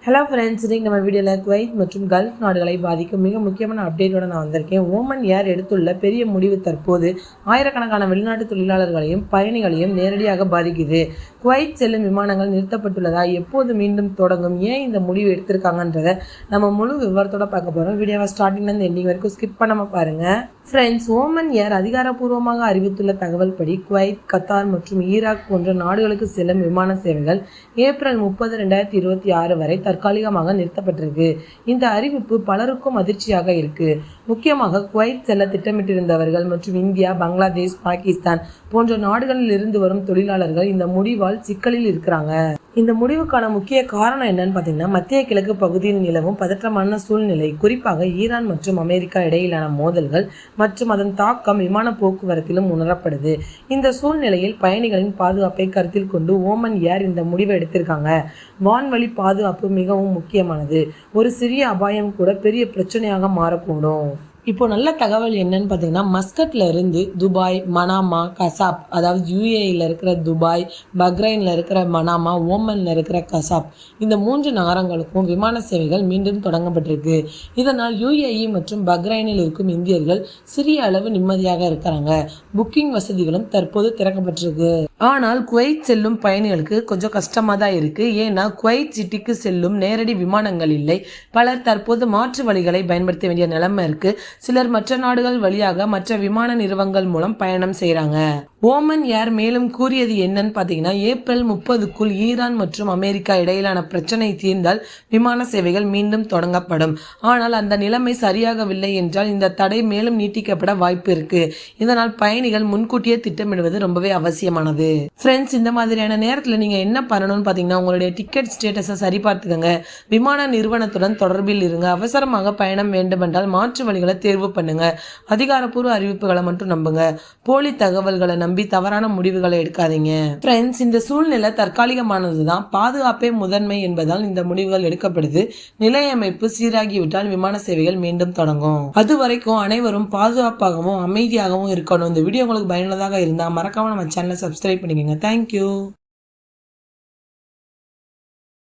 Hello friends, இன்றைக்கி நம்ம வீடியோவில் குவைத் மற்றும் கல்ஃப் நாடுகளை பாதிக்கும் மிக முக்கியமான அப்டேட்டோடு நான் வந்திருக்கேன். ஓமன் ஏர் எடுத்துள்ள பெரிய முடிவு தற்போது ஆயிரக்கணக்கான வெளிநாட்டு தொழிலாளர்களையும் பயணிகளையும் நேரடியாக பாதிக்குது. குவைத் செல்லும் விமானங்கள் நிறுத்தப்பட்டுள்ளதா, எப்போது மீண்டும் தொடங்கும், ஏன் இந்த முடிவு எடுத்திருக்காங்கன்றதை நம்ம முழு விவரத்தோட பார்க்க போகிறோம். வீடியோவை ஸ்டார்டிங்லேருந்து எண்டிங் வரைக்கும் ஸ்கிப் பண்ணாமல் பாருங்கள். ஃப்ரெண்ட்ஸ், ஓமன் ஏர் அதிகாரப்பூர்வமாக அறிவித்துள்ள தகவல் படி குவைத், கத்தார் மற்றும் ஈராக் போன்ற நாடுகளுக்கு செல்லும் விமான சேவைகள் ஏப்ரல் 30, 2026 வரை தற்காலிகமாக நிறுத்தப்பட்டிருக்கு. இந்த அறிவிப்பு பலருக்கும் அதிர்ச்சியாக இருக்கு. முக்கியமாக குவைத் செல்ல திட்டமிட்டிருந்தவர்கள் மற்றும் இந்தியா, பங்களாதேஷ், பாகிஸ்தான் போன்ற நாடுகளில் இருந்து வரும் தொழிலாளர்கள் இந்த முடிவால் சிக்கலில் இருக்கிறாங்க. இந்த முடிவுக்கான முக்கிய காரணம் என்னன்னு பார்த்தீங்கன்னா, மத்திய கிழக்கு பகுதியில் நிலவும் பதற்றமான சூழ்நிலை, குறிப்பாக ஈரான் மற்றும் அமெரிக்கா இடையிலான மோதல்கள் மற்றும் அதன் தாக்கம் விமான போக்குவரத்திலும் உணரப்படுது. இந்த சூழ்நிலையில் பயணிகளின் பாதுகாப்பை கருத்தில் கொண்டு ஓமன் ஏர் இந்த முடிவை எடுத்திருக்காங்க. வான்வழி பாதுகாப்பு மிகவும் முக்கியமானது. ஒரு சிறிய அபாயம் கூட பெரிய பிரச்சனையாக மாறக்கூடும். இப்போ நல்ல தகவல் என்னன்னு பார்த்தீங்கன்னா, மஸ்கட்ல இருந்து துபாய், மனாமா, கசாப், அதாவது யுஏஇல இருக்கிற துபாய், பக்ரைனில் இருக்கிற மனாமா, ஓமனில் இருக்கிற கசாப், இந்த 3 நகரங்களுக்கும் விமான சேவைகள் மீண்டும் தொடங்கப்பட்டிருக்கு. இதனால் யுஏஇ மற்றும் பக்ரைனில் இருக்கும் இந்தியர்கள் சிறிய அளவு நிம்மதியாக இருக்கிறாங்க. புக்கிங் வசதிகளும் தற்போது திறக்கப்பட்டிருக்கு. ஆனால் குவைத் செல்லும் பயணிகளுக்கு கொஞ்சம் கஷ்டமாக தான் இருக்கு. ஏன்னா குவைத் சிட்டிக்கு செல்லும் நேரடி விமானங்கள் இல்லை. பலர் தற்போது மாற்று வழிகளை பயன்படுத்த வேண்டிய நிலைமை இருக்கு. சிலர் மற்ற நாடுகள் வழியாக மற்ற விமான நிறுவனங்கள் மூலம் பயணம் செய்கிறாங்க. ஓமன் ஏர் மேலும் கூறியது என்னன்னு பார்த்தீங்கன்னா, ஏப்ரல் 30க்குள் ஈரான் மற்றும் அமெரிக்கா இடையிலான பிரச்சனை தீர்ந்தால் விமான சேவைகள் மீண்டும் தொடங்கப்படும். ஆனால் அந்த நிலைமை சரியாகவில்லை என்றால் இந்த தடை மேலும் நீட்டிக்கப்பட வாய்ப்பு இருக்கு. இதனால் பயணிகள் முன்கூட்டியே திட்டமிடுவது ரொம்பவே அவசியமானது. ஃப்ரெண்ட்ஸ், இந்த மாதிரியான நேரத்தில் நீங்கள் என்ன பண்ணணும்னு பார்த்தீங்கன்னா, உங்களுடைய டிக்கெட் ஸ்டேட்டஸை சரிபார்த்துக்கங்க. விமான நிறுவனத்துடன் தொடர்பில் இருங்க. அவசரமாக பயணம் வேண்டுமென்றால் மாற்று வழிகளை தேர்வு பண்ணுங்க. அதிகாரப்பூர்வ அறிவிப்புகளை மட்டும் நம்புங்க. போலி தகவல்களை நம்பி தவறான முடிவுகளை எடுக்காதீங்க. ஃப்ரெண்ட்ஸ், இந்த சூழ்நிலை தற்காலிகமானதுதான். பாதுகாப்பே முதன்மை என்பதால் இந்த முடிவுகள் எடுக்கப்படுது. நிலையமைப்பு சீராகிவிட்டால் விமான சேவைகள் மீண்டும் தொடங்கும். அது வரைக்கும் அனைவரும் பாதுகாப்பாகவும் அமைதியாகவும் இருக்கணும். இந்த வீடியோ உங்களுக்கு பயனுள்ளதாக இருந்தால் மறக்காம நம்ம சேனலை சப்ஸ்கிரைப் பண்ணிக்கோங்க. தேங்க்யூ.